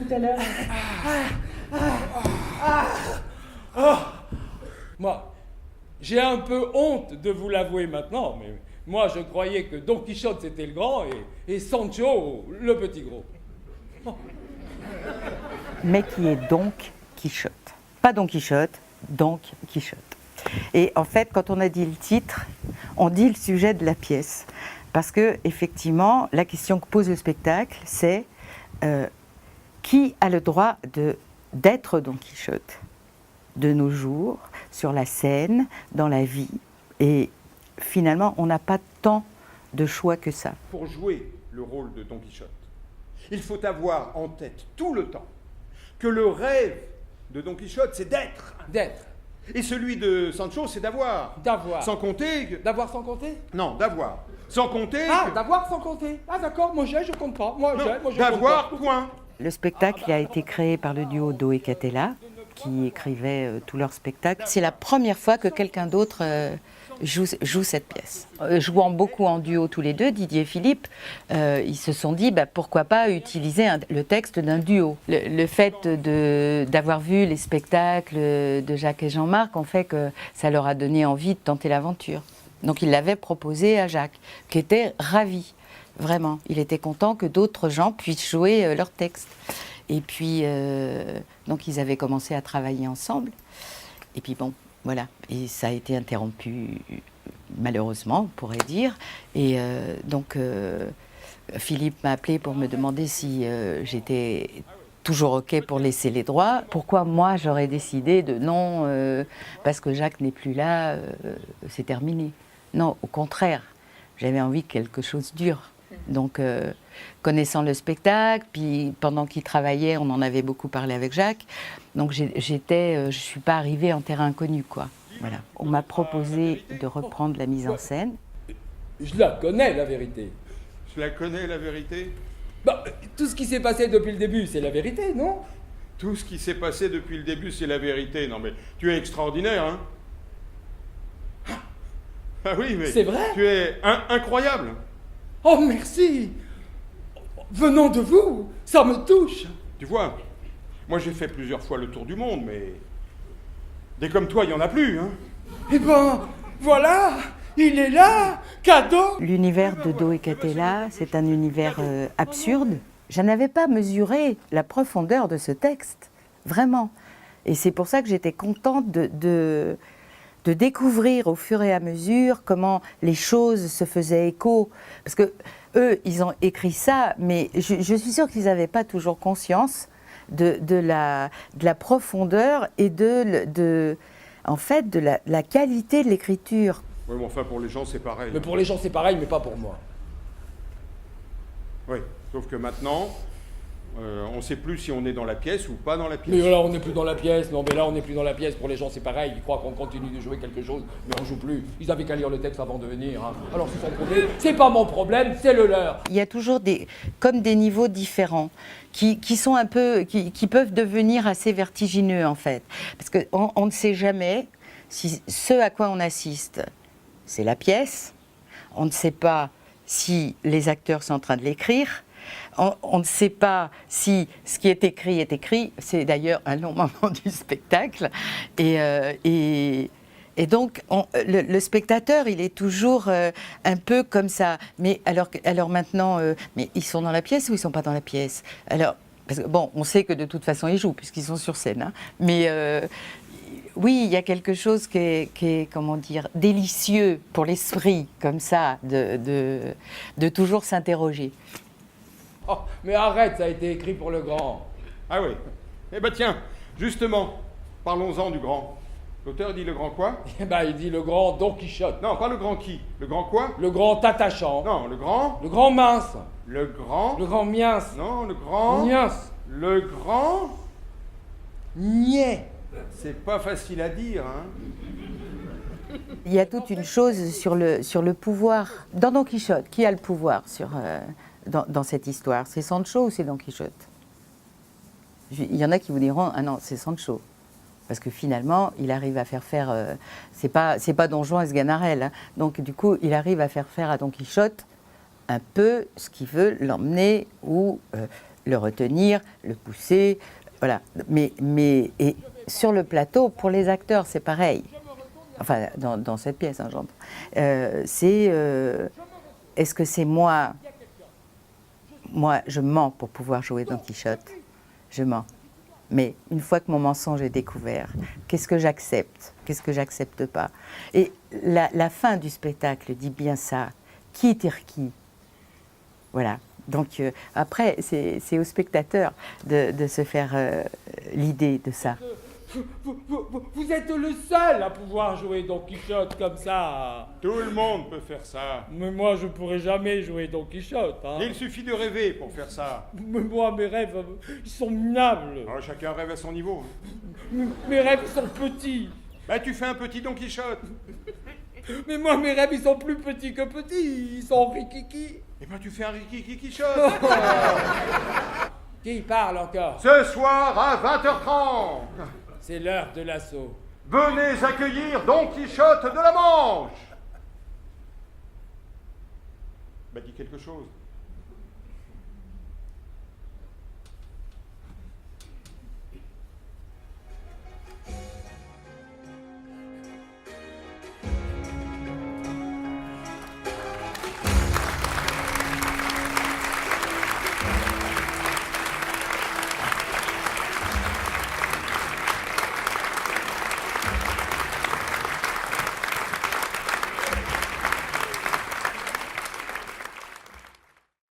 tout à l'heure. Moi, j'ai un peu honte de vous l'avouer maintenant, mais moi je croyais que Don Quichotte c'était le grand et Sancho le petit gros. Mais qui est donc Quichotte. Pas Don Quichotte, donc Quichotte. Et en fait, quand on a dit le titre, on dit le sujet de la pièce. Parce que, effectivement, la question que pose le spectacle, c'est qui a le droit d'être Don Quichotte de nos jours, sur la scène, dans la vie. Et finalement, on n'a pas tant de choix que ça. Pour jouer le rôle de Don Quichotte, il faut avoir en tête tout le temps que le rêve de Don Quichotte, c'est d'être. D'être. Et celui de Sancho, c'est d'avoir. D'avoir. Sans compter que... D'avoir sans compter? Non, d'avoir. Sans compter Ah, que... d'avoir sans compter. Ah d'accord, moi je compte pas. Moi je d'avoir, compte pas. point. Le spectacle a été créé par le duo Do et Catella, qui écrivait tous leurs spectacles. C'est la première fois que quelqu'un d'autre joue cette pièce. Jouant beaucoup en duo tous les deux, Didier et Philippe, ils se sont dit pourquoi pas utiliser le texte d'un duo. Le fait d'avoir vu les spectacles de Jacques et Jean-Marc ont fait que ça leur a donné envie de tenter l'aventure. Donc ils l'avaient proposé à Jacques, qui était ravi, vraiment. Il était content que d'autres gens puissent jouer leur texte. Et puis, donc ils avaient commencé à travailler ensemble. Et puis bon, voilà. Et ça a été interrompu, malheureusement, on pourrait dire. Et donc, Philippe m'a appelé pour me demander si j'étais toujours OK pour laisser les droits. Pourquoi moi, j'aurais décidé de non, parce que Jacques n'est plus là, c'est terminé. Non, au contraire, j'avais envie que quelque chose dure. Donc, connaissant le spectacle, puis pendant qu'il travaillait, on en avait beaucoup parlé avec Jacques. Donc, je suis pas arrivée en terrain inconnu, quoi. Voilà. On m'a proposé de reprendre la mise en scène. Je la connais, la vérité. Je la connais, la vérité. Bah, tout ce qui s'est passé depuis le début, c'est la vérité, non? Tout ce qui s'est passé depuis le début, c'est la vérité. Non mais, tu es extraordinaire, hein? Ah oui, mais... C'est vrai? Tu es incroyable. Oh, merci! Venant de vous, ça me touche! Tu vois, moi j'ai fait plusieurs fois le tour du monde, mais... Des comme toi, il n'y en a plus, hein? Eh ben, voilà! Il est là! Cadeau! L'univers de Do et Catella, c'est un univers absurde. Je n'avais pas mesuré la profondeur de ce texte, vraiment. Et c'est pour ça que j'étais contente de découvrir au fur et à mesure comment les choses se faisaient écho. Parce que eux, ils ont écrit ça, mais je suis sûre qu'ils n'avaient pas toujours conscience de la profondeur et en fait, de la qualité de l'écriture. Oui, mais enfin, pour les gens, c'est pareil. Mais pour les gens, c'est pareil, mais pas pour moi. Oui, sauf que maintenant, on ne sait plus si on est dans la pièce ou pas dans la pièce. Mais là, on n'est plus dans la pièce. Non, mais là, on n'est plus dans la pièce. Pour les gens, c'est pareil. Ils croient qu'on continue de jouer quelque chose, mais on joue plus. Ils avaient qu'à lire le texte avant de venir. Hein. Alors, c'est son problème. C'est pas mon problème, c'est le leur. Il y a toujours comme des niveaux différents qui sont un peu, qui peuvent devenir assez vertigineux en fait, parce qu'on ne sait jamais si ce à quoi on assiste, c'est la pièce. On ne sait pas si les acteurs sont en train de l'écrire. On ne sait pas si ce qui est écrit. C'est d'ailleurs un long moment du spectacle. Et donc, le spectateur, il est toujours un peu comme ça. Mais alors maintenant, mais ils sont dans la pièce ou ils ne sont pas dans la pièce? Alors, parce que, bon, on sait que de toute façon, ils jouent, puisqu'ils sont sur scène. Hein. Mais oui, il y a quelque chose qui est, comment dire, délicieux pour l'esprit, comme ça, de toujours s'interroger. Oh, mais arrête, ça a été écrit pour le grand. Ah oui. Eh ben tiens, justement, parlons-en du grand. L'auteur dit le grand quoi? Eh ben, il dit le grand Don Quichotte. Non, pas le grand qui. Le grand quoi? Le grand attachant. Non, le grand. Le grand mince. Le grand. Le grand mince. Non, le grand. Mince. Le grand. Niais. C'est pas facile à dire, hein. Il y a toute une chose sur le pouvoir. Dans Don Quichotte, qui a le pouvoir dans cette histoire? C'est Sancho ou c'est Don Quichotte? Il y en a qui vous diront, ah non, c'est Sancho. Parce que finalement, il arrive à faire c'est pas Don Juan et Sganarelle. Hein. Donc du coup, il arrive à faire faire à Don Quichotte un peu ce qu'il veut, l'emmener ou le retenir, le pousser, voilà. Mais et sur le plateau, pour les acteurs, c'est pareil. Enfin, dans cette pièce, hein, j'entends. Est-ce que c'est moi? Moi, je mens pour pouvoir jouer Don Quichotte. Je mens. Mais une fois que mon mensonge est découvert, qu'est-ce que j'accepte? Qu'est-ce que j'accepte pas? Et la fin du spectacle dit bien ça. Qui tire qui? Voilà. Donc après, c'est au spectateur de se faire l'idée de ça. Vous êtes le seul à pouvoir jouer Don Quichotte comme ça. Tout le monde peut faire ça. Mais moi, je pourrais jamais jouer Don Quichotte. Hein. Il suffit de rêver pour faire ça. Mais moi, mes rêves, ils sont minables. Oh, chacun rêve à son niveau. Mes rêves, ils sont petits. Bah, tu fais un petit Don Quichotte. Mais moi, mes rêves, ils sont plus petits que petits. Ils sont rikiki. Et ben, tu fais un Rikiki Quichotte. Qui parle encore? Ce soir à 20h30, C'est l'heure de l'assaut. venez accueillir Don Quichotte de la Manche. Bah, dis quelque chose.